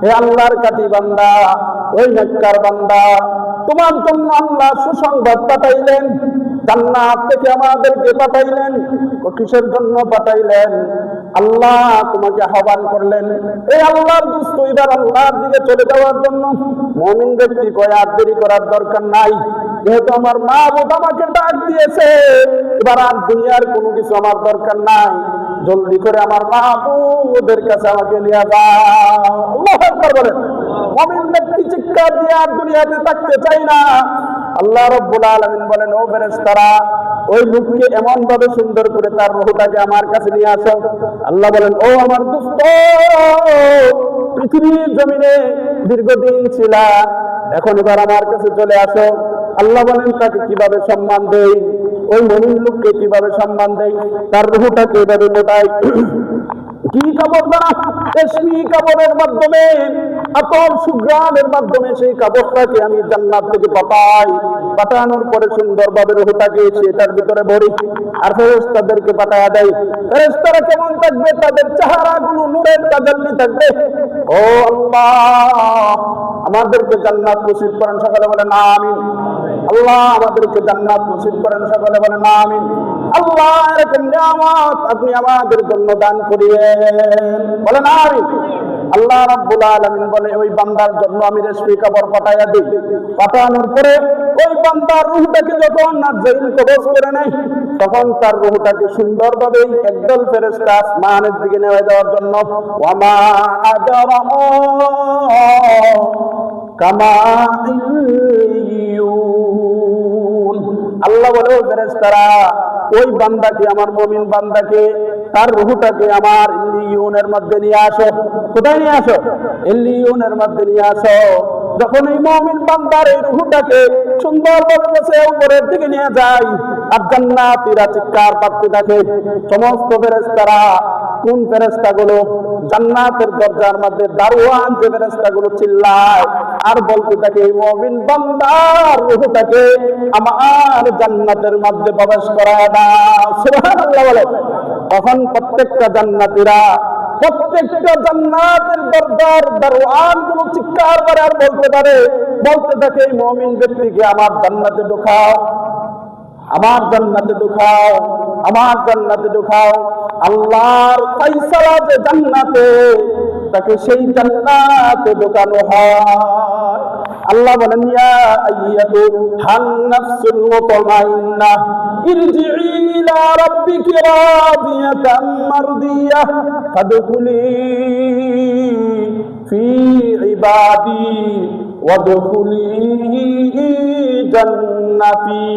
হে আল্লাহর কাটি বান্দা, ওই নেককার বান্দা, তোমার জন্য আল্লাহ সুসংবাদ পাঠাইলেন, জান্নাত থেকে আমাদেরকে পাঠাইলেন। কিসের জন্য পাঠাইলেন? আল্লাহ তোমাকে আহ্বান করলেন, এই আল্লাহর দোস্ত এবার আল্লাহর দিকে চলে যাওয়ার জন্য। মুমিন ব্যক্তি কয় আর দেরি করার দরকার নাই, যেহেতু আমার মাবুদ আমাকে ডাক দিয়েছে, এবার আর দুনিয়ার কোনো কিছু আমার দরকার নাই, জলদি করে আমার মাবুদের কাছে আমাকে নিয়ে যাও। আল্লাহু আকবার বলেন। মুমিন ব্যক্তি চিৎকার দিয়ে আর দুনিয়াতে থাকতে চাই না। আল্লাহ রাব্বুল আলামিন বলেন, ও ফেরেশতারা, ওই লোককে এমন ভাবে সুন্দর করে তার রূহটাকে আমার কাছে নিয়ে আসো। আল্লাহ বলেন, ও আমার দোস্ত, পৃথিবীর জমিনে দীর্ঘদিন ছিলা, এখন এবার আমার কাছে চলে আসো। আল্লাহ বলেন, তাকে কিভাবে সম্মান দেই? ওই মুমিন লোককে কিভাবে সম্মান দেই? তার রূহটাকে এভাবে মোটাই, কি কাপড় দ্বারা? রেশমি কাপড়ের মাধ্যমে, আতর সুঘ্রাণের মাধ্যমে সেই কাপড়টাকে আমি জান্নাত থেকে পাঠাই। পাঠানোর পরে সুন্দরভাবে রূহটাকে সেটার ভিতরে ভরি, আর ফেরেশতাদেরকে পাঠায়া দেয়। ফেরেশতারা কেমন থাকবে? তাদের চেহারাগুলো নূরের তাজাল্লি থাকবে। ও আল্লাহ, আমাদেরকে জান্নাত নসিব করেন, সকলে বলেন আমিন। আল্লাহ আমাদেরকে জান্নাত নসিব করেন, সকলে বলেন আমিন। আল্লাহ এরকম নিয়ামত আপনি আমাদের জন্য দান করিয়েন, বলেন আমিন। আল্লাহ রাব্বুল আলামিন বলে, ওই বান্দার জন্য আমি রেশমি কাপড় পাঠাইয়া দিই। পাঠানোর পরে ওই বান্দার রূহটাকে যখন নাজিল কবজ করে নেয়, তখন তার রূহটাকে সুন্দরভাবে একদল ফেরেশতা আসমানের দিকে নিয়ে যাওয়ার জন্য, ওয়ামা আদরা কামা ইল্লিয়ুন। আল্লাহ বলে, ও ফেরেশতারা, ওই বান্দাকে, আমার মুমিন বান্দাকে, তার রূহটাকে আমার ইল্লিয়ুনের মধ্যে নিয়ে আসো। কোথায় নিয়ে আসো? ইল্লিয়ুনের মধ্যে নিয়ে আসো। যখন এই মুমিন বান্দার এই রূহটাকে সুন্দরভাবে বসে উপরের দিকে নিয়ে যায়, আর জান্নাতীরা চিৎকার করতে থাকে। সমস্ত ফেরেশতারা, কোন ফেরেশতাগুলো? জান্নাতের দরজার মধ্যে দারওয়ান যে ফেরেশতাগুলো চিল্লায় আর বলতে থাকে, এই মুমিন বান্দার রূহটাকে আমার জান্নাতের মধ্যে প্রবেশ করায় দাও। সুবহানাল্লাহ বলে। তখন প্রত্যেকটা জান্নাতীরা, প্রত্যেকটা জান্নাতের দরজার দারওয়ান গুলো চিৎকার করে আর বলতে থাকে, এই মুমিন ব্যক্তিকে আমার জান্নাতে ঢোকাও, আমার জান্নাতে ঢোকাও, আমার জান্নাতে ঢোকাও। আল্লাহর ফায়সালা যে জান্নাতে, তাকে সেই জান্নাতে ঢোকানো হয়। আল্লাহ বলেন, ইয়া আইয়াতুহান নাফসুল মুতমাইন্নাহ ইরজিই ইলা রাব্বিকি রাদিয়াতাম মারদিয়াহ ফাদখুলি ফি ইবাদি ওয়াদখুলি জান্নাতি।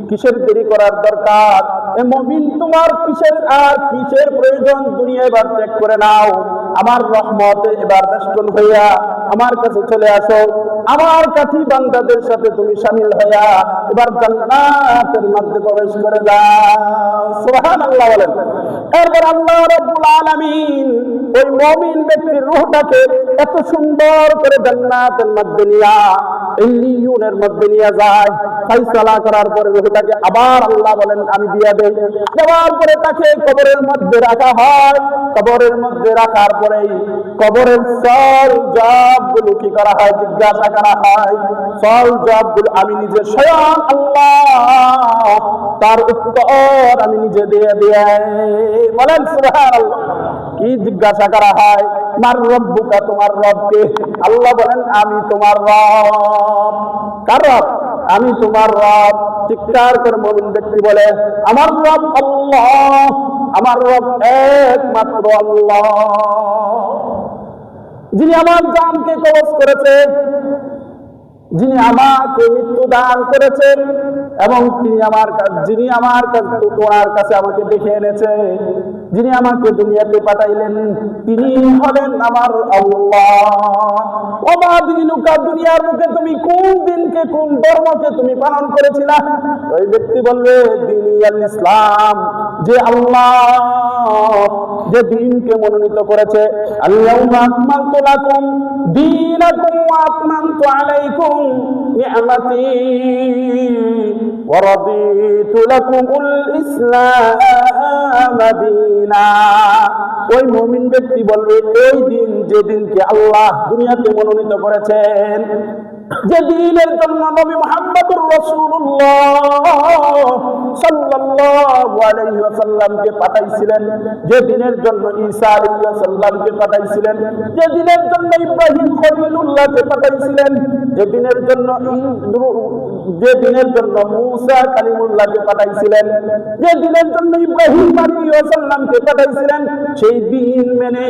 কিসের দেরি করার দরকার? এ মুমিন, তোমার কিসের প্রয়োজন? দুনিয়া এবার ত্যাগ করে নাও, আমার রহমতে এবার বেষ্টন হইয়া আমার কাছে চলে আসো। আমার কাঠি বান্দাদের সাথে তুমি শামিল হইয়া এবার জান্নাতের মধ্যে প্রবেশ করে যাও। সুবহানাল্লাহ বলেন। এরপর আল্লাহ রাব্বুল আলামিন ওই মুমিন ব্যক্তির রূহটাকে এত সুন্দর করে জান্নাতের মধ্যে নিয়া ইল্লিয়ুনের মধ্যে নিয়ে যায়। ফায়সালা করার পরে রূহটাকে আবার আল্লাহ বলেন, আমি দিয়ে দেই। দেওয়ার পরে তাকে কবরের মধ্যে রাখা হয়। কবরের মধ্যে রাখার পরে কবরের সল জবাবগুলো কি করা হয়? জিজ্ঞাসা করা হয়। সল জবাবগুলো আমি নিজে স্বয়ং আল্লাহ তার উত্তর আমি নিজে দিয়ে বলেন সুবহানাল্লাহ। কি জিজ্ঞাসা করা হয়? মার রব্বুকা, তোমার রবকে? আল্লাহ বলেন, আমি তোমার রব। কার রব? আমি তোমার রব। চিৎকার করে মুমিন ব্যক্তি বলে, আমার রব আল্লাহ, আমার রব একমাত্র আল্লাহ, যিনি আমার জানকে কবজ করেছেন, যিনি আমাকে মৃত্যু দান করেছেন, এবং যিনি আমার তোমার কাছে আমাকে ডেকে এনেছে, যিনি আমাকে দুনিয়াতে পাঠাইলেন, তিনি হলেন আমার আল্লাহ। ওমা দিনুকা, দুনিয়ার মুখে তুমি কোন দিনকে, কোন ধর্মকে তুমি পালন করেছিলা? ওই ব্যক্তি বলবে, দিন ইসলাম, যে আল্লাহ যে দিনকে মনোনীত করেছে। আল-ইয়াউমা আকমালতু লাকুম দীনাকুম ওয়া আতমামতু আলাইকুম নি'মাতি ওয়া রাদিতু লাকুমুল ইসলাম দীনা। ওই মুমিন ব্যক্তি বলবে, এই দিন যে দিনকে আল্লাহ দুনিয়াতে মনোনীত করেছেন, যে দিনের জন্য নবী মুহাম্মদুর রাসূলুল্লাহ সাল্লাল্লাহু আলাইহি ওয়াসাল্লামকে পাঠাইছিলেন, যে দিনের জন্য ঈসা আলাইহিস সালামকে পাঠাইছিলেন, যে দিনের জন্য ইব্রাহিম খলিলুল্লাহকে পাঠাইছিলেন, যে দিনের জন্য মূসা কালিমুল্লাহকে পাঠাইছিলেন, যে দিনের জন্য ইব্রাহিম আলাইহিস সালামকে পাঠাইছিলেন, সেই দিন মেনে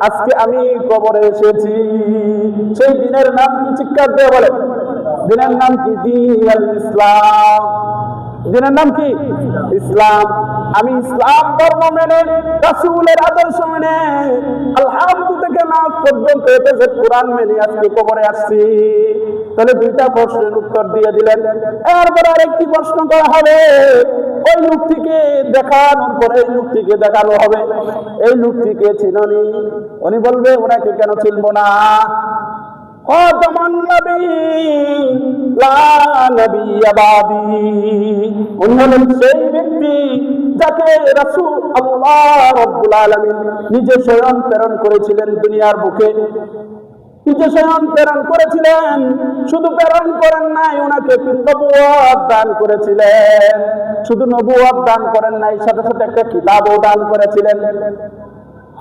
আজকে আমি কবরে এসেছি। সেই দিনের নাম কি? চিৎকার দিয়ে বলে। দিনের নাম কি? দ্বীনুল ইসলাম। দিনের নাম কি? ইসলাম। আমি ইসলাম ধর্ম মেনে, রাসূলের আদর্শ মেনে, আলহামদু থেকে নাস পর্যন্ত এসে কোরআন মেনে আজকে কবরে আসছি। তাহলে দুইটা প্রশ্নের উত্তর দিয়ে দিলেন। এরপর আরেকটি প্রশ্ন করা হবে, ওই লোকটিকে দেখানোর পরে এই লোকটিকে দেখানো হবে, এই লোকটিকে চিননি? উনি বলবে, ওনাকে কেন চিনব না? খাতামুন নবীয়্যিন লা নবিয়্যা বাদি। উনি হলেন সেই ব্যক্তি যাকে রাসূল আল্লাহ রাব্বুল আলামিন নিজে স্বয়ং প্রেরণ করেছিলেন দুনিয়ার বুকে। নিজে স্বয়ং প্রেরণ করেছিলেন, শুধু প্রেরণ করেন নাই, ওনাকে নবুয়ত দান করেছিলেন। শুধু নবুয়ত দান করেন নাই, সাথে সাথে একটা কিতাবও দান করেছিলেন।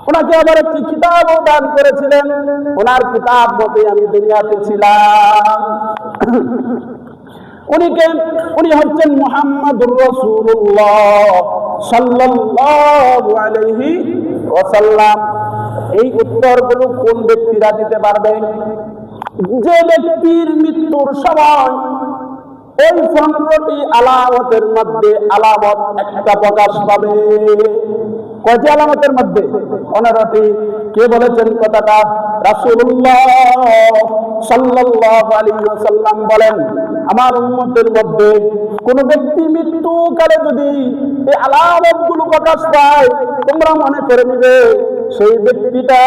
ওনাকে আবার একটি কিতাবও দান করেছিলেন। ওনার কিতাব মতে আমি দুনিয়াতে ছিলাম। উনি হচ্ছেন মুহাম্মাদুর রাসূলুল্লাহ সাল্লাল্লাহু আলাইহি ওয়াসাল্লাম। এই উত্তরগুলো কোন ব্যক্তিরা দিতে পারবে? যে ব্যক্তির মৃত্যুর সময় ওই 15টি আলামতের মধ্যে আলামত একটা প্রকাশ পাবে। কয়টি আলামতের মধ্যে? 15টি। কে বলেছেন কথাটা? রাসূলুল্লাহ সাল্লাল্লাহু আলাইহি ওয়াসাল্লাম বলেন, আমার উম্মতের মধ্যে কোন ব্যক্তি মৃত্যুকালে যদি এই আলামতগুলো প্রকাশ পায়, তোমরা মনে করে নিবে সেই ব্যক্তিটা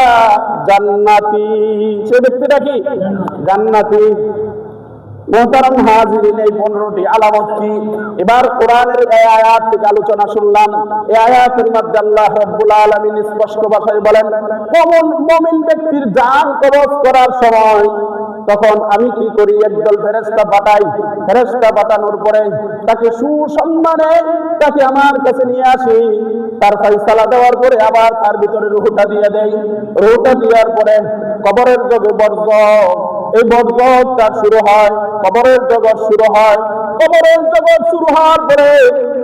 জান্নাতি। সেই ব্যক্তিটা কি? জান্নাতি। মুহতারাম হাজিরিন, এই 15টি আলামত কি? এবার কোরআনের এই আয়াত থেকে আলোচনা শুনলাম। এই আয়াতের মধ্যে আল্লাহ রাব্বুল আলামিন স্পষ্ট ভাষায় বলেন, মুমিন ব্যক্তির জান কবজ করার সময় তখন আমি কি করি? একদল ফেরেশতা পাঠাই। ফেরেশতা পাঠানোর পরে তাকে সুসম্মানে তাকে আমার কাছে নিয়ে আসি। তার ফয়সালা দেওয়ার পরে আবার তার ভিতরে রূহটা দিয়ে দেই। রূহটা দেওয়ার পরে কবরের জগৎ এই বরজখটা শুরু হয়, কবরের জগৎ শুরু হয়। কবরের জগৎ শুরু হওয়ার পরে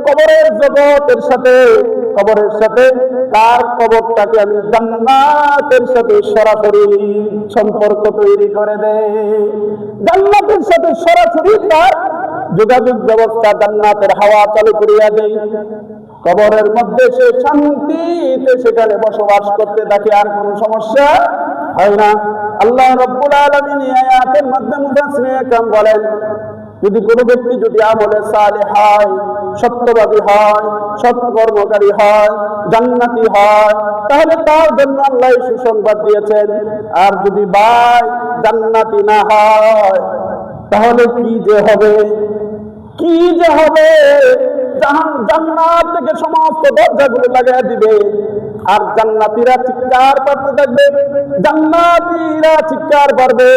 কবরের জগতের সাথে তার কবরটাকে আমি জান্নাতের সাথে সরাসরি সম্পর্ক তৈরি করে দেই। জান্নাতের সাথে সরাসরি তার যোগাযোগ ব্যবস্থা, জান্নাতের হাওয়া চালু করিয়া দেই। কবরের মধ্যে সে শান্তিতে সেখানে বসবাস করতে থাকে, আর কোনো সমস্যা হয় না। আল্লাহ রাব্বুল আলামিন এই আয়াতের মাধ্যমে মুফাসসিরিনে কেরাম বলেন, যদি কোনো ব্যক্তি যদি আমলে সালেহ হয়, সত্যবাদী হয়, সৎকর্মকারী হয়, জান্নাতি হয়, তাহলে তার জন্য আল্লাহ সুসংবাদ দিয়েছেন। আর যদি ভাই জান্নাতি না হয়, তাহলে কি যে হবে, কি যে হবে! জান্নাত থেকে সমস্ত দরজাগুলো লাগাই দিবে, আর জান্নাতীরা চিৎকার করতে থাকবে, জান্নাতীরা চিৎকার করবে,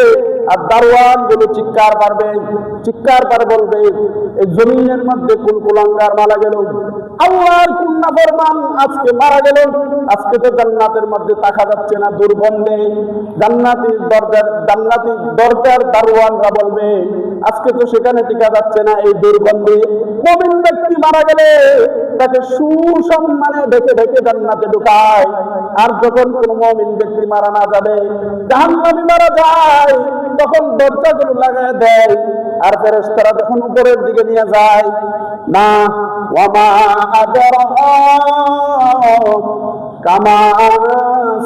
আর দারওয়ান গুলো চিৎকার পারবে, চিৎকার পারে বলবে, এই জমিনের মধ্যে কুলকুলাঙ্গার মারা গেল, আল্লাহর কোন নাফরমান আজকে মারা গেল, আজকে তো জান্নাতের মধ্যে তাকা যাচ্ছে না দুর্গন্ধে। জান্নাতীর দরজার দারওয়ানরা বলবে, আজকে তো সেখানে টিকা যাচ্ছে না এই দুর্গন্ধে। মুমিন ব্যক্তি মারা গেলে তাকে সুসম্মানে ডেকে ডেকে জান্নাতে ঢুকায়। আর যখন কোন মুমিন ব্যক্তি মারা না যাবে, জাহান্নামী মারা যায়, তখন দরজাগুলো লাগায় দেয়। আর ফেরেশতারা যখন উপরের দিকে নিয়ে যায়, না ওয়ামা আদরাকা কামা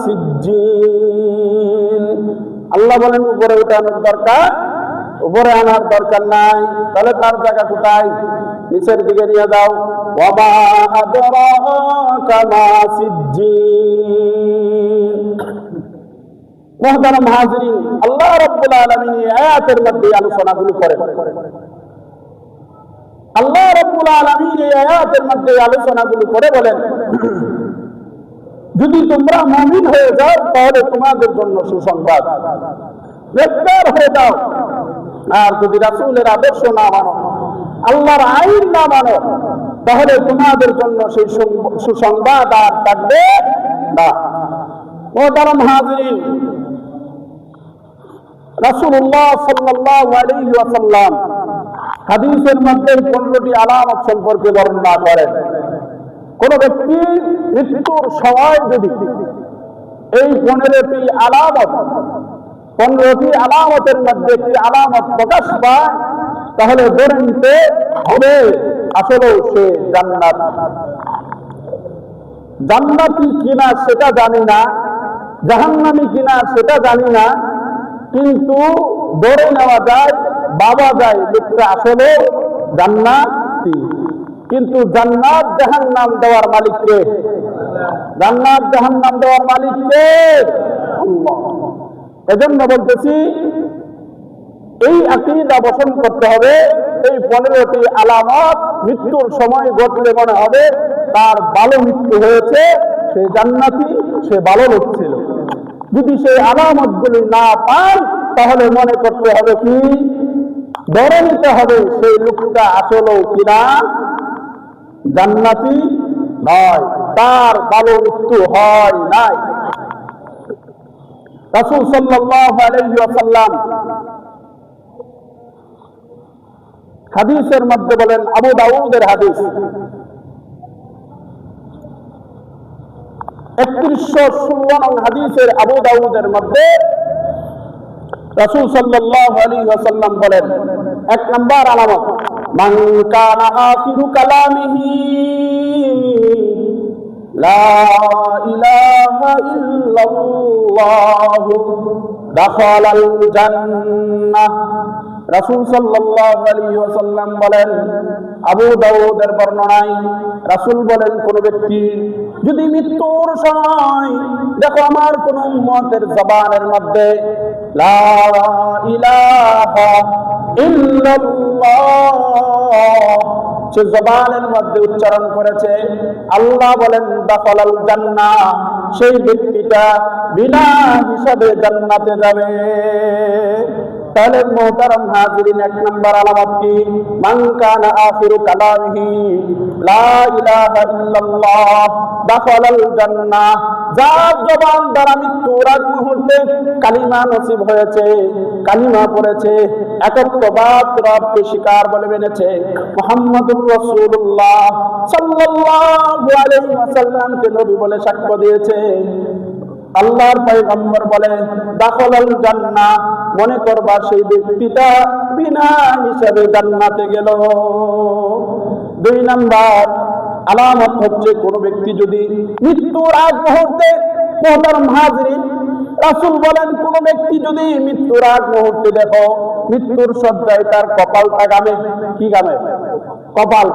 সিজ্জিন, আল্লাহ বলেন উপরে উঠানোর দরকার, উপরে আনার দরকার নাই। তাহলে তার জায়গা কোথায়? নিচের দিকে নিয়ে যাও। ওয়া মা আদরাকা মা সিজ্জিন। মুহতারাম হাজিরিন, আল্লাহ রাব্বুল আলামিন এই আয়াতের মধ্যে আলোচনাগুলো করেন। আল্লাহ রাব্বুল আলামিন এই আয়াতের মধ্যে আলোচনাগুলো করে বলেন, যদি তোমরা মুমিন হয়ে যাও তাহলে তোমাদের জন্য সুসংবাদ, গ্রেফতার হয়ে যাও। আর যদি রাসূলের আদর্শ না মানো, আল্লাহর আইন না মানো, তাহলে তোমাদের জন্য সেই সুসংবাদ আর থাকবে না। মুহতারাম হাজিরিন, রাসূলুল্লাহ সাল্লাল্লাহু আলাইহি ওয়াসাল্লাম হাদিসের মধ্যে 15টি আলামত সম্পর্কে বর্ণনা করেন। কোন ব্যক্তি মৃত্যুর সময় যদি এই 15টি আলামতের মধ্যে একটি আলামত প্রকাশ পায়, তাহলে ধরে নিতে হবে আসলে সে জান্নাতি কিনা সেটা জানি না, জাহান্নামী কিনা সেটা জানি না, কিন্তু ধরে নেওয়া যায়, ভাবা যায় লোকটা আসলে জান্নাতি। কিন্তু জান্নাত জাহান্নাম দেওয়ার মালিক কে? জান্নাত জাহান্নাম দেওয়ার মালিক কে? আল্লাহ। এজন্য বলতেছি, এই আকীদা পোষণ করতে হবে। এই 15টি আলামত মৃত্যুর সময় ঘটলে মনে হবে তার ভালো মৃত্যু হয়েছে, সে জান্নাতি, সে ভালো লোক ছিল। যদি সেই আলামতগুলি না পান, তাহলে মনে করতে হবে কি, ধরে নিতে হবে সেই লোকটা আসলেও কিনা জান্নাতি নয়, তার ভালো মৃত্যু হয় নাই। রাসূল সাল্লাল্লাহু আলাইহি ওয়াসাল্লাম হাদিসের মধ্যে বলেন, আবু দাউদের হাদিস 3116 নং হাদিসের আবু দাউদের মধ্যে রাসূল সাল্লাল্লাহু আলাইহি ওয়াসাল্লাম বলেন, 1 নাম্বার আলামত, মান কানা আখিরু কালামিহি লা ইলাহা ইল্লাল্লাহু দাখালাল জান্নাহ। রাসূল সাল্লাল্লাহু আলাইহি ওয়াসাল্লাম বলেন, আবু দাউদের বর্ণনায় রাসূল বলেন, কোন ব্যক্তি যদি মৃত্যুর সময়, দেখো আমার কোন উম্মতের জবানের মধ্যে লা ইলাহা ইল্লাল্লাহ সে জবানের মধ্যে উচ্চারণ করেছে, আল্লাহ বলেন দাখালাল জান্নাহ, সেই ব্যক্তিটা বিনা হিসাবে জান্নাতে যাবে। তাহলে মুহতারাম হাজিরিন, 1 নাম্বার আলামত কি? মান কানা আখিরু কালামিহি লা ইলাহা ইল্লাল্লাহ দাখালাল জান্নাহ। যার জবান দ্বারা মৃত্যুর আগ মুহূর্তে কালিমা নসিব হয়েছে, কালিমা পড়েছে, একত্ববাদ রবকে স্বীকার বলে মেনেছে, মুহাম্মাদুর রাসূলুল্লাহ সাল্লাল্লাহু আলাইহি ওয়াসাল্লামকে নবী বলে সাক্ষ্য দিয়েছে, আল্লাহর পয়গম্বর বলে দাখালাল জান্নাহ, মনে করবা সেই ব্যক্তিটা বিনা হিসাবে জান্নাতে গেল। 2 নাম্বার আলামত হচ্ছে, কোন ব্যক্তি যদি মৃত্যুর আগ মুহূর্তে, মুহতারাম হাজিরিন, রাসূল বলেন কোন ব্যক্তি যদি মৃত্যুর আগ মুহূর্তে দেখো মৃত্যুর শয্যায় তার কপালটা গামে, কি গামে? কপাল।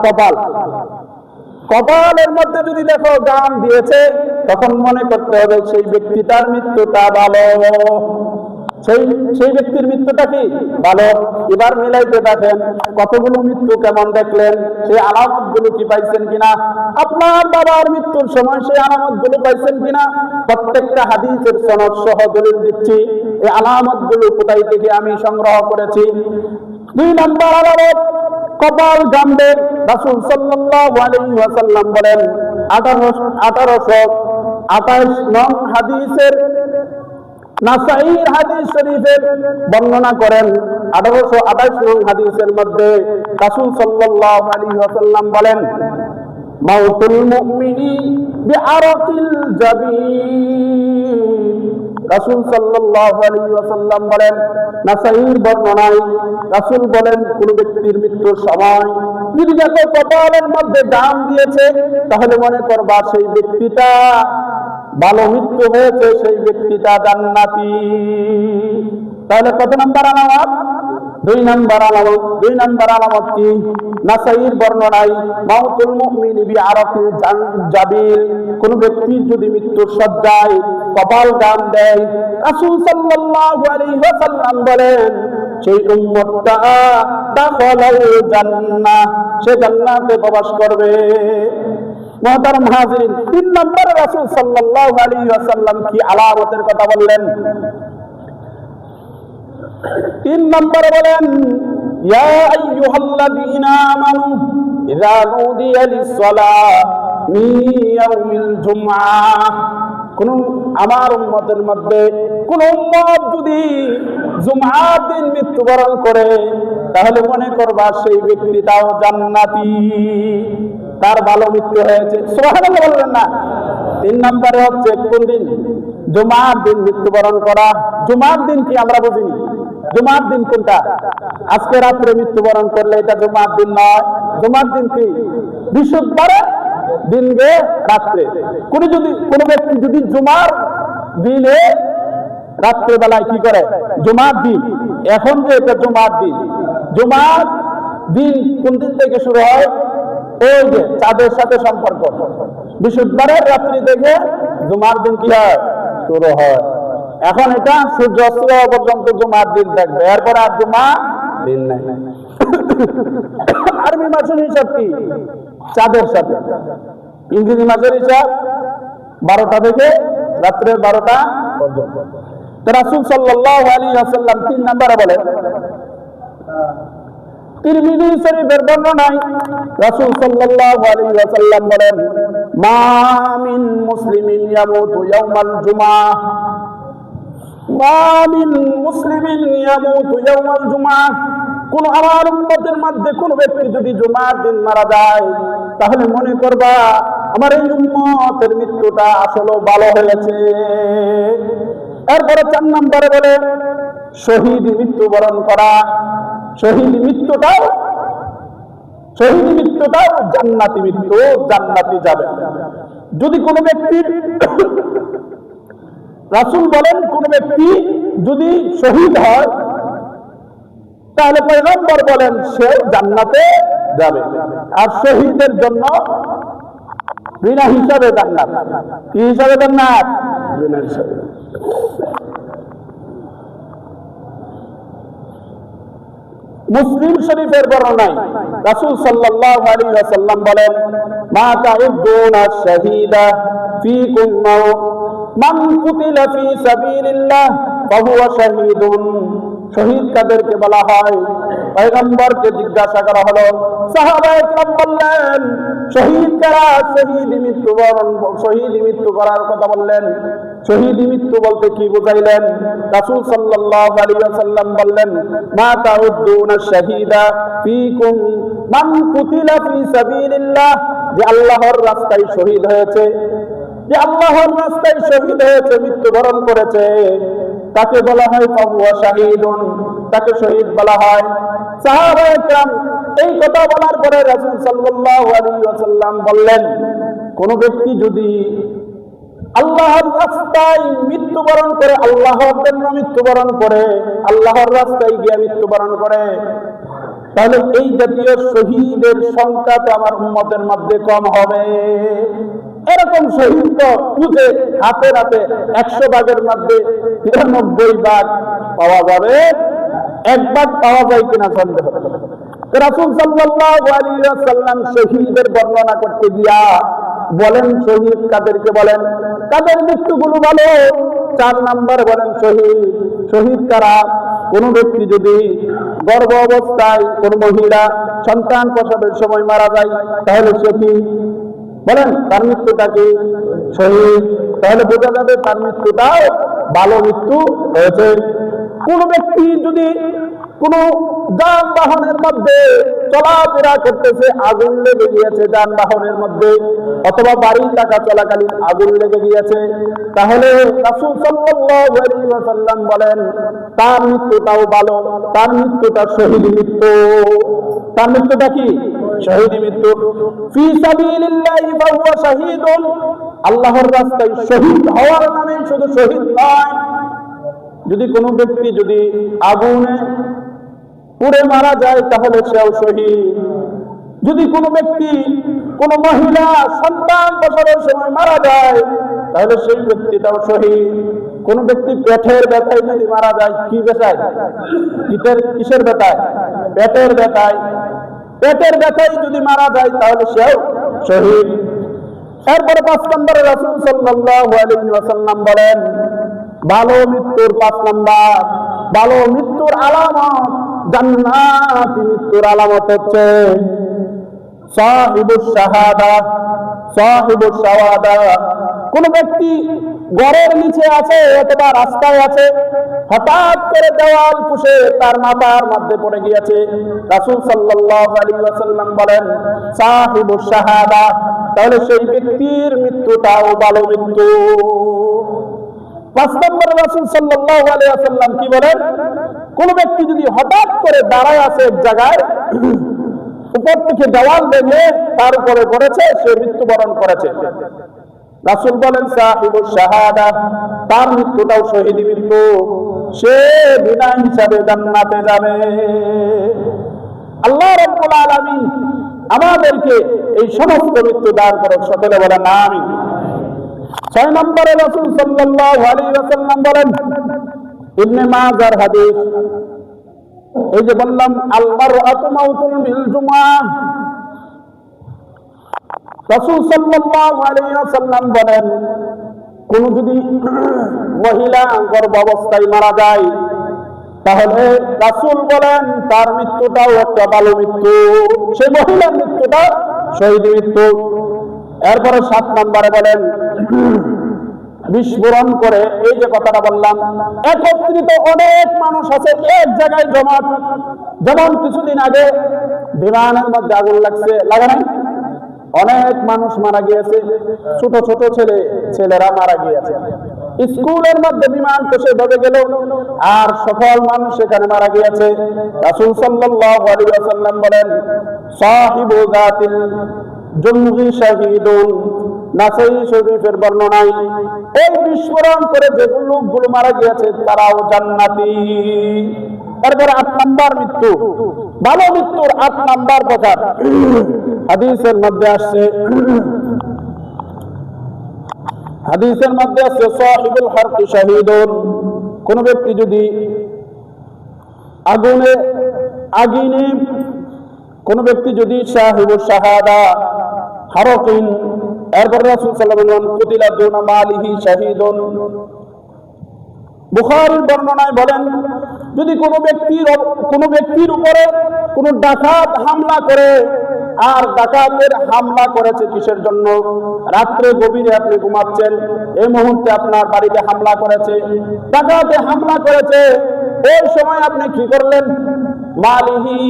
কপালের মধ্যে যদি দেখো গাম দিয়েছে, তখন মনে করতে হবে সেই ব্যক্তিটার মৃত্যুটা ভালো, সেই ব্যক্তির মৃত্যুটা কি ভালো। এবার মিলাইতে দেখেন কতগুলো মৃত্যু কেমন দেখলেন, সেই আলামত গুলো কি পাইছেন কিনা, আপনার বাবার মৃত্যুর সময় সেই আলামত গুলো পাইছেন কিনা। প্রত্যেকটা হাদিসের সনদ সহ দলিল দিচ্ছি, এই আলামত গুলো কোথায় থেকে আমি সংগ্রহ করেছি। 2 নাম্বার আলামত, কপাল গামবে। রাসূল সাল্লাল্লাহু আলাইহি ওয়াসাল্লাম বলেন 1828 নং হাদিসের, নাসাঈর হাদিস শরীফের বর্ণনা করেন, 1828 নং হাদিসের মধ্যে রাসূল সাল্লাল্লাহু আলাইহি ওয়াসাল্লাম বলেন, মাউতুল মুমিনি বিআরাকিল জাবিন। রাসূল সাল্লাল্লাহু আলাইহি ওয়াসাল্লাম বলেন, নাসাঈর বর্ণনায় রাসূল বলেন, কোন ব্যক্তির মৃত্যুর সময় যদি দেখো কপালের মধ্যে দাম দিয়েছে, তাহলে মনে করবা সেই ব্যক্তিটা ভালো মৃত্যু হয়েছে, সেই ব্যক্তিটা জান্নাতি। তাহলে কত নাম্বার আলামত? দুই নাম্বার আলামত কি? নাসাইর বর্ণনায় মাউতুল মুমিনি বিআরাফিল জাবিল, কোন ব্যক্তি যদি মৃত্যুর শয্যায় কপাল গান দেয়, রাসূল সাল্লাল্লাহু আলাইহি ওয়াসাল্লাম বলেন সেই উম্মতটা দাখালাল জান্নাহ, সে জান্নাতে প্রবেশ করবে। মুহতারাম হাজিরিন, 3 নম্বরে রাসূল সাল্লাল্লাহু আলাইহি ওয়াসাল্লাম কি আলামতের কথা বললেন? 3 নম্বরে বলেন ইয়া আইয়ুহাল্লাযীনা আমানু ইযা নুদিয়া লিস-সালাহ মিন ইয়াউমিল জুমআহ, কোন আমার উম্মতের মধ্যে কোন উম্মত যদি জুমআর দিন মৃত্যুবরণ করে, তাহলে মনে করবা সেই ব্যক্তিটাও জান্নাতি, তার ভালো মৃত্যু হয়েছে। সুবহানাল্লাহ বলবেন না? 3 নম্বরে হচ্ছে কোন দিন? জুমআর দিন মৃত্যুবরণ করা। জুমআর দিন কি আমরা বুঝিনি? জুমআর দিন কোনটা? আজকে রাত্রে মৃত্যুবরণ করলে এটা জুমআর দিন নয়। জুমআর দিন কি? বৃহস্পতিবারের দিন গে রাত্রে। কোন ব্যক্তি যদি জুমার দিনে রাত্রে বেলায় কি করে? জুমার দিন, এখন যে এটা জুমার দিন, জুমার দিন কোন দিন থেকে শুরু হয়? ওই যে চাঁদের সাথে সম্পর্ক, বৃহস্পতিবারের রাত্রি থেকে জুমার দিন কি হয়? শুরু হয়। এখন এটা সূর্য অস্ত যাওয়া পর্যন্ত জুমার দিন থাকবে, এরপর আর জুমা দিন নাই। আরবি মাসের হিসাব কি? চাঁদের সাথে। ইংরেজি মাসের হিসাব 12টা থেকে রাত্রের 12টা পর্যন্ত। তো রাসূল সাল্লাল্লাহু আলাইহি ওয়াসাল্লাম 3 নম্বরে বলেন, তিরমিজি শরীফের বর্ণনায় রাসূল সাল্লাল্লাহু আলাইহি ওয়াসাল্লাম বলেন মা মিন মুসলিমিন ইয়ামুতু ইয়াওমাল জুমআহ, মা মিন মুসলিমিন ইয়ামুতু ইয়াওমাল জুমআহ, কোন আমার উম্মতের মধ্যে কোন ব্যক্তি যদি জুমার দিন মারা যায়, তাহলে মনে করবা আমার এই উম্মতের মৃত্যুটা আসলে ভালো হয়েছে। এরপরে 4 নম্বরে বলে শহীদ মৃত্যুবরণ করা। শহীদ মৃত্যুটাও জান্নাতি মৃত্যু, জান্নাতি যাবে। যদি কোনো ব্যক্তির রাসূল বলেন কোন ব্যক্তি যদি শহীদ হয়, তাহলে পয়গম্বর বলেন সে জান্নাতে যাবে। আর শহীদের জন্য বিনা হিসাবে জান্নাত। কি হিসাবে জান্নাত? বিনা হিসাবে। মুসলিম শরীফের বর্ণনায় রাসূল সাল্লাল্লাহু আলাইহি ওয়াসাল্লাম বলেন মা তাউদ্দুনা শাহীদা ফীকুম মান কুতিলা ফী সাবিলিল্লাহ ফাহুয়া শাহীদুন। শহীদ কাদেরকে বলা হয়? পয়গম্বরকে জিজ্ঞাসা করা হলো, সাহাবায়ে কেরাম বললেন শহীদ কারা? শহীদ মৃত্যু করার কথা বললেন। শহীদ মৃত্যু বলতে কি বুঝাইলেন? রাসূল সাল্লাল্লাহু আলাইহি ওয়াসাল্লাম বললেন মা তাউদ্দুনা শাহীদা ফীকুম মান কুতিলা ফী সাবিলিল্লাহ, যে আল্লাহর রাস্তায় শহীদ হয়েছে, যে আল্লাহর রাস্তায় শহীদ হয়েছে, মৃত্যুবরণ করেছে, তাকে বলা হয় ফাহুয়া শাহীদুন, তাকে শহীদ বলা হয়। সাহাবায়ে কেরাম এই কথা বলার পরে রাসূল সাল্লাল্লাহু আলাইহি ওয়াসাল্লাম বললেন কোন ব্যক্তি যদি আল্লাহর রাস্তায় মৃত্যুবরণ করে, আল্লাহর জন্য মৃত্যুবরণ করে, আল্লাহর রাস্তায় গিয়ে মৃত্যুবরণ করে, তাহলে এই জাতীয় শহীদের সংখ্যা তো আমার উম্মতের মধ্যে কম হবে। এরকম শহীদ তো খুঁজে হাতে হাতে 100 ভাগের মধ্যে 93 ভাগ পাওয়া যাবে, 1 ভাগ পাওয়া যায় কিনা সন্দেহ। রাসূল সাল্লাল্লাহু আলাইহি ওয়াসাল্লাম শহীদের বর্ণনা করতে গিয়া বলেন শহীদ কাদেরকে বলেন, কাদের মৃত্যুগুলো ভালো? 4 নম্বরে বলেন শহীদ কারা? কোন ব্যক্তি যদি গর্ভ অবস্থায় কোন মহিলা সন্তান প্রসবের সময় মারা যায়, তাহলে সে কি বলেন? তার মৃত্যুটা কি? শহীদ। তাহলে বোঝা যাবে তার মৃত্যুটাও ভালো মৃত্যু হয়েছে। কোন ব্যক্তি যদি কোন যানবাহনের মধ্যে চলাফেরা করতেছে, আগুন লেগে গিয়েছে যানবাহনের মধ্যে, অথবা বাড়ি থাকা চলাকালীন আগুন লেগে গিয়েছে, তাহলে রাসূল সাল্লাল্লাহু আলাইহি ওয়াসাল্লাম বলেন তার মৃত্যুটাও ভালো, তার মৃত্যুটা শহীদ মৃত্যু। তার মৃত্যুটা কি? শহীদ মৃত্যু। ফি সাবিলিল্লাহি ফাহুয়া শাহীদুন, আল্লাহর রাস্তায় শহীদ হওয়ার নামে শুধু শহীদ নয়, যদি কোনো ব্যক্তি যদি আগুনে পুড়ে মারা যায় তাহলে সেও শহীদ। যদি কোনো ব্যক্তি, কোনো মহিলা সন্তান প্রসবের সময় মারা যায় তাহলে সেই ব্যক্তিটাও শহীদ। কোন ব্যক্তি পেটের ব্যথায় যদি মারা যায়, কি ব্যথায়? কিসের ব্যথায়? পেটের ব্যথায়। পেটের ব্যথায় যদি মারা যায় তাহলে সেও শহীদ। এরপরে 5 নম্বরে রাসূল সাল্লাল্লাহু আলাইহি ওয়াসাল্লাম বলেন, ভালো মৃত্যুর 5 নম্বর, ভালো মৃত্যুর আলামত, জান্নাতি মৃত্যুর আলামত হচ্ছে সাহিবুশ শাহাদা, সাহিবুশ শাহাদা। কোন ব্যক্তি ঘরের নিচে আছে অথবা রাস্তায় আছে, হঠাৎ করে দেওয়াল পুষে তার মাথার মধ্যে পড়ে গিয়েছে, রাসূল সাল্লাল্লাহু আলাইহি ওয়াসাল্লাম বলেন সাহিবুশ শাহাদা, তাহলে সেই ব্যক্তির মৃত্যুটাও ভালো মৃত্যু। 5 নম্বরে রাসূল সাল্লাল্লাহু আলাইহি ওয়াসাল্লাম কি বলেন? কোন ব্যক্তি যদি হঠাৎ করে দাঁড়ায় আছে এক জায়গায়, উপর থেকে দেওয়াল ভেঙে তার উপরে পড়েছে, সে মৃত্যুবরণ করেছে, রাসূল বলেন সাহিবুশ শাহাদা, তার মৃত্যুটাও শহীদি মৃত্যু, সে বিনা হিসাবে জান্নাতে যাবে। আল্লাহ রাব্বুল আলামিন আমাদেরকে এই সমস্ত মৃত্যু দান করুক, সকলে বলেন আমিন। 6 নম্বরে রাসূল সাল্লাল্লাহু আলাইহি ওয়াসাল্লাম বলেন, ইবনে মাজার হাদিস, এই যে বললাম আল মারআতু মাউতুন বিল জুমআহ, রাসূল সাল্লাল্লাহু আলাইহি ওয়াসাল্লাম বলেন, কোন যদি মহিলা গর্ভাবস্থায় মারা যায় তাহলে রাসূল বলেন তার মৃত্যুটাও একটা ভালো মৃত্যু, সেই মহিলার মৃত্যুটা শহীদ মৃত্যু। এরপরে 7 নম্বরে বলেন বিস্ফোরণ করে, এই যে কথাটা বললাম, একত্রিত অনেক মানুষ আছে এক জায়গায় জমাট, যেমন কিছুদিন আগে বিমানের মধ্যে আগুন লাগছে, লাগে নাই? অনেক মানুষ মারা গিয়েছে, ছোট ছোট ছেলেরা মারা গিয়েছে। স্কুলের মধ্যে বিমান কষে ডুবে গেল আর সকল মানুষ সেখানে মারা গিয়েছে। রাসূল সাল্লাল্লাহু আলাইহি ওয়াসাল্লাম বলেন সাহিবু যাতিল জুমহি শাহীদুন, নাসাই শরীফের বর্ণনায়, এই বিস্ফোরণ করে যে লোকগুলো মারা গিয়েছে তারাও জান্নাতি। এরপর 8 নম্বর মৃত্যু, ভালো মৃত্যুর 8 নম্বর কথা হাদিসের মধ্যে আসছে, সাহিবুল হারকি শাহীদুন, কোন ব্যক্তি যদি আগুনে কোন ব্যক্তি যদি সাহিবুশ শাহাদা হারকিন, এরপর রাসূল সাল্লাল্লাহু আলাইহি ওয়াসাল্লাম কুতিলা দুনা মালিহি শাহীদুন। বুখারীর বর্ণনায় বলেন, যদি কোনো ব্যক্তির উপরে কোনো ডাকাত হামলা করে, আর ডাকাতের হামলা করেছে কিসের জন্য? রাত্রে গভীরে আপনি ঘুমাচ্ছেন, এই মুহূর্তে আপনার বাড়িতে হামলা করেছে, ডাকাতে হামলা করেছে, ওই সময় আপনি কি করলেন? মালিহি,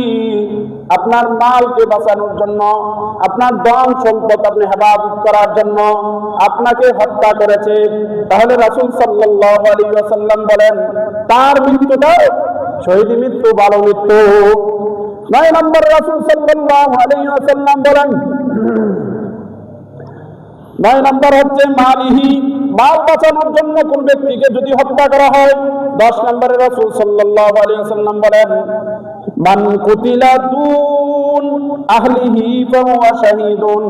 আপনার মালকে বাঁচানোর জন্য, আপনার ধন সম্পদ আপনি হেফাজত করার জন্য আপনাকে হত্যা করেছে, তাহলে রাসূল সাল্লাল্লাহু আলাইহি ওয়াসাল্লাম বলেন তার মৃত্যুটা শহীদি মৃত্যু, ভালো মৃত্যু। 9 নম্বর রাসূল সাল্লাল্লাহু আলাইহি ওয়াসাল্লাম বলেন, 9 নম্বর হচ্ছে মালিহি, মাল বাঁচানোর জন্য কোন ব্যক্তিকে যদি হত্যা করা হয়। 10 নম্বরে রাসূল সাল্লাল্লাহু আলাইহি ওয়াসাল্লাম বলেন মান কুতিলা দুন আহলিহি ফাহুয়া শাহীদুন,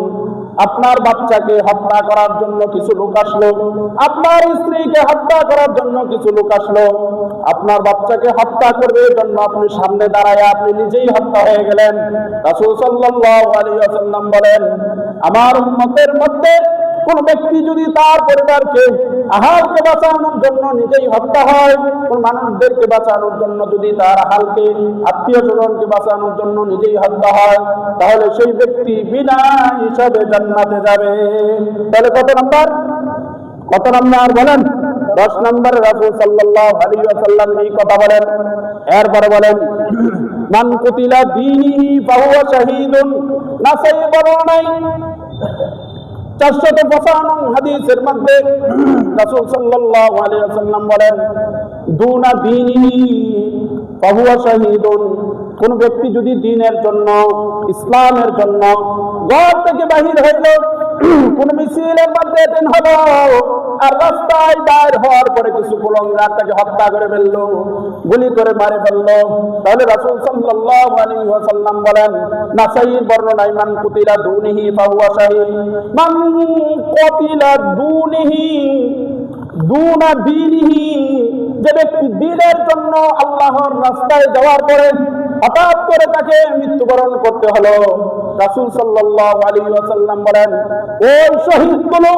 আপনার বাচ্চাকে হত্যা করার জন্য কিছু লোক আসলো, আপনার স্ত্রীকে হত্যা করার জন্য কিছু লোক আসলো, আপনার বাচ্চাকে হত্যা করবে এই জন্য আপনি সামনে দাঁড়ায় আপনি নিজেই হত্যা হয়ে গেলেন। রাসূল সাল্লাল্লাহু আলাইহি ওয়াসাল্লাম বলেন আমার উম্মতের মধ্যে কোন ব্যক্তি যদি তার পরিবারকে আহালকে বাঁচানোর জন্য নিজেই হত্যা হয়, কোন মানুষদেরকে বাঁচানোর জন্য যদি তার আহালকে আত্মীয় স্বজনকে বাঁচানোর জন্য নিজেই হত্যা হয়, তাহলে সেই ব্যক্তি বিনা হিসাবে জান্নাতে যাবে। তাহলে কত নাম্বার বলেন? 10 নম্বরে রাসূল সাল্লাল্লাহু আলাইহি ওয়াসাল্লাম এই কথা বলেন। এরপরে বলেন মান কুতিলা দীনিহি ফাহুয়া শাহীদুন, নাসাই বর্ণনায় 455 হাদিসের মধ্যে রাসূল সাল্লাল্লাহু আলাইহি ওয়াসাল্লাম বলেন দুনা দীনিহি ফাহুয়া শাহীদুন, কোন ব্যক্তি যদি দ্বীনের জন্য, ইসলামের জন্য ঘর থেকে বাহির হইল, কোন মিছিলের মধ্যে দিন হলো, আর রাস্তায় বাইর হওয়ার পরে কিছু কুলঙ্গার তাকে হত্যা করে ফেললো, গুলি করে মারে ফেললো, তাহলে রাসূল সাল্লাল্লাহু আলাইহি ওয়াসাল্লাম বলেন, নাসাইর বর্ণনায়, মান কুতিলা দুনিহি ফাহুয়া শাহীদ, মান কুতিলা দুনিহি দুনা দীনিহি, যে ব্যক্তি দ্বীনের জন্য আল্লাহর রাস্তায় যাওয়ার পরে হঠাৎ করে তাকে মৃত্যুবরণ করতে হলো, রাসূল সাল্লাল্লাহু আলাইহি ওয়াসাল্লাম বলেন, ওই শহীদগুলো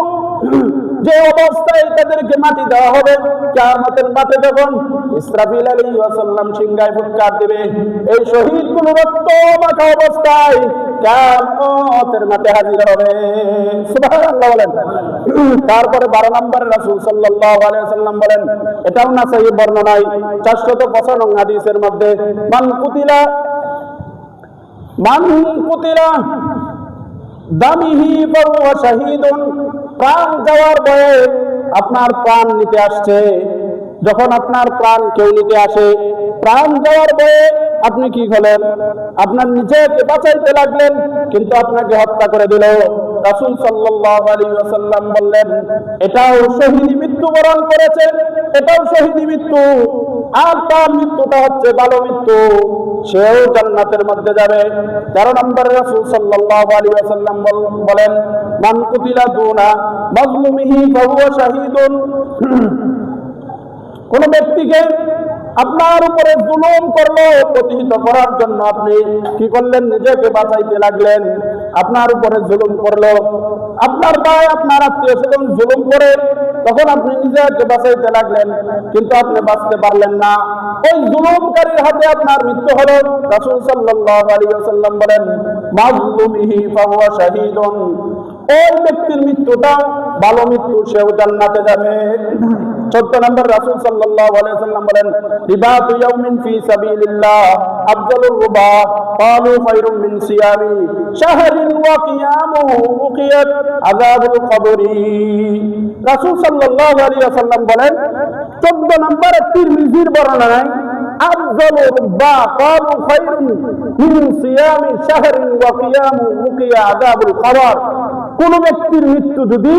যে অবস্থায় তাদেরকে মাটি দেওয়া হবে, কিয়ামতের মাঠে যখন ইসরাফিল আলাইহিস সালাম সিংহায় ফুৎকার দিবে, এই শহীদগুলো রক্ত মাখা অবস্থায় কিয়ামতের মাঠে হাজির হবে। সুবহানাল্লাহ বলেন। তারপরে 12 নম্বরে রাসূল সাল্লাল্লাহু আলাইহি ওয়াসাল্লাম বলেন, এটাও নাসাঈ বর্ণনায় 455 নং হাদিসের মধ্যে, মান কুতিলা দামিহি ফাহুয়া শাহীদুন, প্রাণ যাওয়ার ভয়ে, আপনার প্রাণ নিতে আসছে, যখন আপনার প্রাণ কেউ নিতে আসে, প্রাণ যাওয়ার ভয়ে আপনি কি হলেন, আপনার নিজেকে বাঁচাইতে লাগলেন, কিন্তু আপনাকে হত্যা করে দিল, রাসূল সাল্লাল্লাহু আলাইহি ওয়াসাল্লাম বললেন, এটাও শহীদি মৃত্যুবরণ করেছে, এটাও শহীদি মৃত্যু, আর তার মৃত্যুটা হচ্ছে ভালো মৃত্যু, সেও জান্নাতের মধ্যে যাবে। 13 নম্বরে রাসূল সাল্লাল্লাহু আলাইহি ওয়াসাল্লাম বলেন, মান কুতিলা দুনা মাজলুমিহি ফাহুয়া শাহীদুন, কোন ব্যক্তিকে আপনার উপরে জুলুম করলো, প্রতিহিত করার জন্য আপনি কি করলেন, নিজেকে বাঁচাইতে লাগলেন, আপনার উপরে জুলুম করলো, আপনার ভাই আপনার আত্মীয় স্বজন জুলুম করে, তখন আপনি নিজেকে বাঁচাইতে লাগলেন, কিন্তু আপনি বাঁচতে পারলেন না, ওই জুলুমকারীর হাতে আপনার মৃত্যু হলো, রাসূল সাল্লাল্লাহু আলাইহি ওয়াসাল্লাম বলেন, মাজলুমিহি ফাহুয়া শাহীদুন, ওই ব্যক্তির মৃত্যুটা ভালো মৃত্যু, সেও জান্নাতে যাবে। 14 নম্বর রাসূল সাল্লাল্লাহু আলাইহি ওয়াসাল্লাম বলেন, রিবাতু ইয়াউমিন ফি সাবিলিল্লাহ আফজালুর রুবা, ক্বালু খায়রুম মিন সিয়ামি শাহরিন ওয়া কিয়ামুহু উকিয়াত আযাবুল কবরি। রাসূল সাল্লাল্লাহু আলাইহি ওয়াসাল্লাম বলেন, 14 নম্বর তিরমিজির বর্ণনায়, আফজালুর রুবা ক্বালু খায়রুম মিন সিয়ামি শাহরিন ওয়া কিয়ামুহু উকিয়া আযাবুল কবর, কোন ব্যক্তির মৃত্যু যদি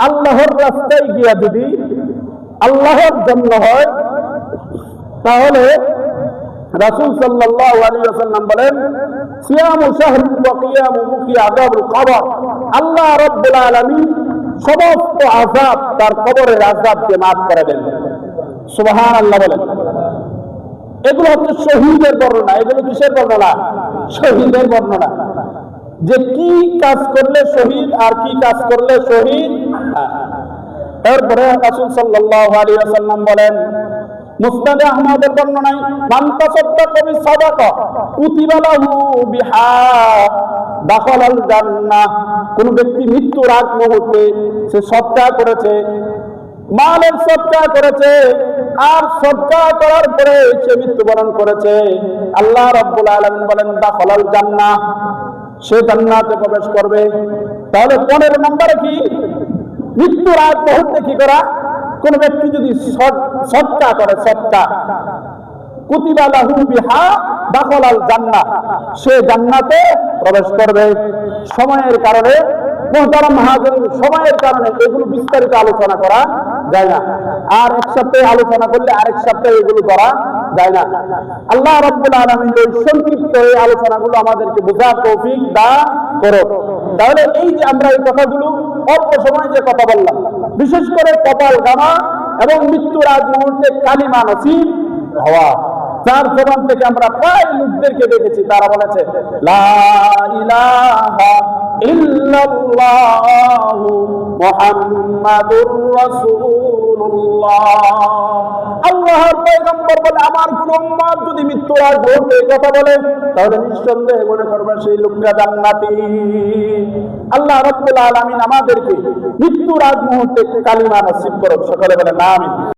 আল্লাহর রাস্তায় গিয়া যদি আল্লাহর জন্য হয়, তাহলে রাসূল সাল্লাল্লাহু আলাইহি ওয়াসাল্লাম বলেন, সিয়ামু শাহরি ওয়া কিয়ামু মুকি আযাবুল কবর, আল্লাহ রাব্বুল আলামিন সমস্ত আযাব, তার কবরের আযাবকে maaf করে দেন। সুবহানাল্লাহ বলেন। এগুলো হচ্ছে শহীদের বর্ণনা। এগুলো কিসের বর্ণনা? শহীদের বর্ণনা, যে কি কাজ করলে শহীদ আর কি কাজ করলে শহীদ। এরপরে রাসূল সাল্লাল্লাহু আলাইহি ওয়াসাল্লাম বলেন, মুসনাদে আহমদের বর্ণনায়, মান তাসাদ্দাকা বিসাদাকা কুতিবা লাহু বিহা দাখালাল জান্নাহ, কোন ব্যক্তি মৃত্যুর আগ মুহূর্তে সে সদকা করেছে, মালের সদকা করেছে, আর সদকা করার পরে সে মৃত্যুবরণ করেছে, আল্লাহ রাব্বুল আলামিন বলেন দাখালাল জান্নাহ, সে জান্নাতে প্রবেশ করবে। তাহলে 15 নম্বরে কি? মৃত্যুর আগ মুহূর্তে কি করা? কোন ব্যক্তি যদি সদকা করে, সদকা, কুতিবা লাহু বিহা দাখালাল জান্নাহ, সে জান্নাতে প্রবেশ করবে। সময়ের কারণে মুহতারাম হাজিরিন, সময়ের কারণে এগুলো বিস্তারিত আলোচনা করা যায় না, আর এক সপ্তাহে আলোচনা করলে আরেক সপ্তাহে এগুলো করা যায় না। আল্লাহ রাব্বুল আলামিন এই সংক্ষিপ্ত এই আলোচনাগুলো আমাদেরকে বোঝার তৌফিক দান করুন। তাহলে এই যে আমরা এই কথাগুলো অল্প সময় যে কথা বললাম, বিশেষ করে কপাল গামা এবং মৃত্যুর আগ মুহূর্তে কালিমা নসিব হওয়া, যার জবান থেকে আমরা প্রায় লোকদেরকে দেখেছি তারা বলেছে লা ইলাহা ইল্লাল্লাহু মুহাম্মাদুর রাসূলুল্লাহ। আল্লাহর পয়গম্বর বলে, আমার কোন উম্মত যদি মৃত্যুর আগ মুহূর্তে কথা বলে, তাহলে নিঃসন্দেহে মনে করবে সেই লোকটা জান্নাতি। আল্লাহ রাব্বুল আলামিন আমাদেরকে মৃত্যুর আগ মুহূর্তে কালিমা নসিব করুন। সকলে বলে আমিন।